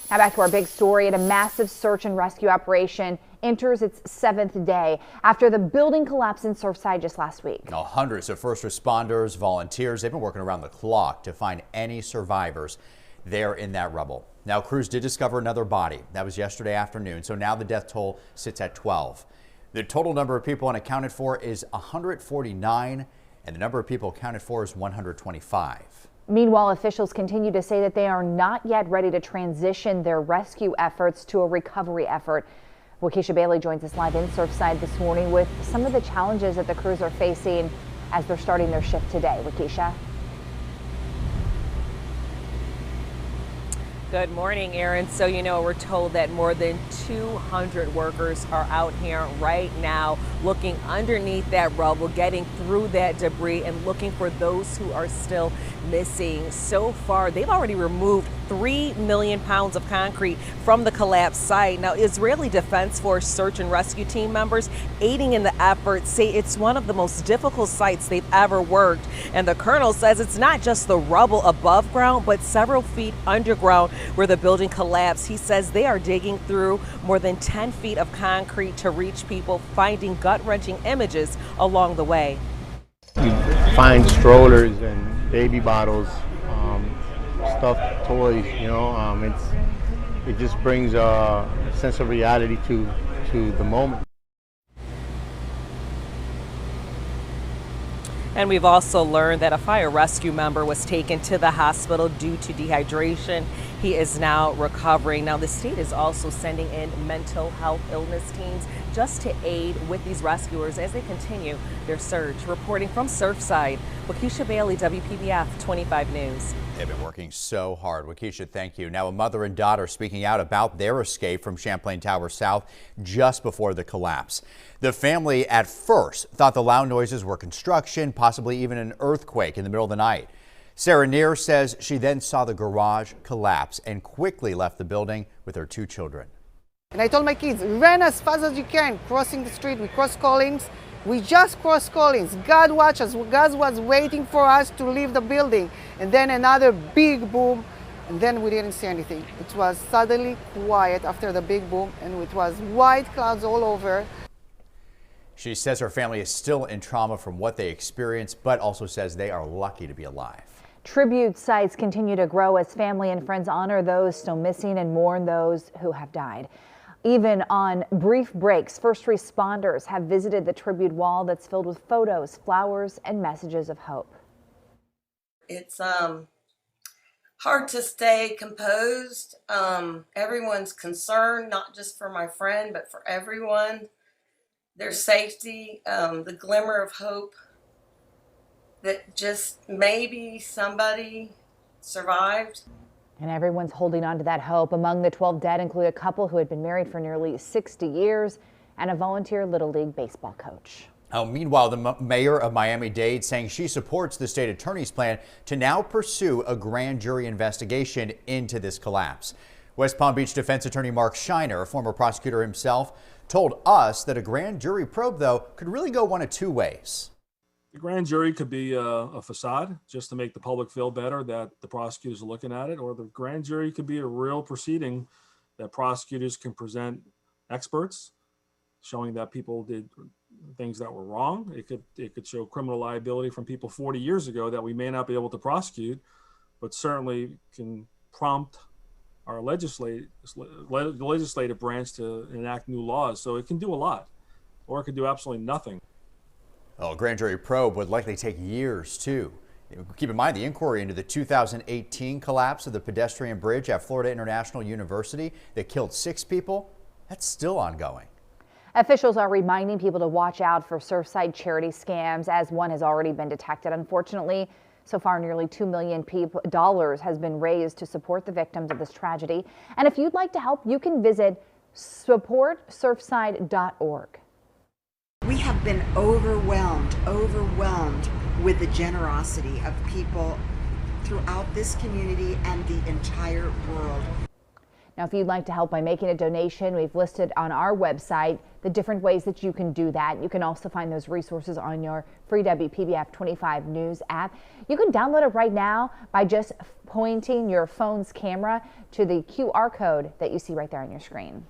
Now back to our big story. A massive search and rescue operation enters its 7th day after the building collapsed in Surfside just last week. Now, hundreds of first responders, volunteers, they've been working around the clock to find any survivors there in that rubble. Now, crews did discover another body. That was yesterday afternoon. So now the death toll sits at 12. The total number of people unaccounted for is 149, and the number of people accounted for is 125. Meanwhile, officials continue to say that they are not yet ready to transition their rescue efforts to a recovery effort. Waukesha Bailey joins us live in Surfside this morning with some of the challenges that the crews are facing as they're starting their shift today. Waukesha. Good morning, Aaron. So, we're told that more than 200 workers are out here right now looking underneath that rubble, getting through that debris and looking for those who are still missing. So far, they've already removed 3 million pounds of concrete from the collapsed site. Now, Israeli Defense Force search and rescue team members aiding in the effort say it's one of the most difficult sites they've ever worked. And the colonel says it's not just the rubble above ground, but several feet underground where the building collapsed. He says they are digging through more than 10 feet of concrete to reach people, finding gut-wrenching images along the way. You find strollers and baby bottles, stuffed toys, it just brings a sense of reality to the moment. And we've also learned that a fire rescue member was taken to the hospital due to dehydration. He is now recovering. Now, the state is also sending in mental health illness teams just to aid with these rescuers as they continue their search. Reporting from Surfside, Waukesha Bailey, WPBF 25 News. They've been working so hard. Waukesha, thank you. Now, a mother and daughter speaking out about their escape from Champlain Tower South just before the collapse. The family at first thought the loud noises were construction, possibly even an earthquake in the middle of the night. Sarah Neer says she then saw the garage collapse and quickly left the building with her 2 children. And I told my kids, run as fast as you can, crossing the street. We crossed Collins. We just crossed Collins. God watch us. God was waiting for us to leave the building. And then another big boom. And then we didn't see anything. It was suddenly quiet after the big boom, and it was white clouds all over. She says her family is still in trauma from what they experienced, but also says they are lucky to be alive. Tribute sites continue to grow as family and friends honor those still missing and mourn those who have died. Even on brief breaks, first responders have visited the tribute wall that's filled with photos, flowers, and messages of hope. It's hard to stay composed. Everyone's concerned, not just for my friend, but for everyone. Their safety, the glimmer of hope that just maybe somebody survived. And everyone's holding on to that hope. Among the 12 dead include a couple who had been married for nearly 60 years and a volunteer Little League baseball coach. Meanwhile, the mayor of Miami-Dade saying she supports the state attorney's plan to now pursue a grand jury investigation into this collapse. West Palm Beach defense attorney Mark Shiner, a former prosecutor himself, told us that a grand jury probe, though, could really go one of 2 ways. The grand jury could be a facade just to make the public feel better that the prosecutors are looking at it, or the grand jury could be a real proceeding that prosecutors can present experts showing that people did things that were wrong. It could show criminal liability from people 40 years ago that we may not be able to prosecute, but certainly can prompt our legislative branch to enact new laws. So it can do a lot, or it can do absolutely nothing. A grand jury probe would likely take years, too. Keep in mind the inquiry into the 2018 collapse of the pedestrian bridge at Florida International University that killed 6 people. That's still ongoing. Officials are reminding people to watch out for Surfside charity scams, as one has already been detected. Unfortunately, so far nearly $2 million has been raised to support the victims of this tragedy. And if you'd like to help, you can visit supportsurfside.org. We have been overwhelmed with the generosity of people throughout this community and the entire world. Now, if you'd like to help by making a donation, we've listed on our website the different ways that you can do that. You can also find those resources on your free WPBF 25 News app. You can download it right now by just pointing your phone's camera to the QR code that you see right there on your screen.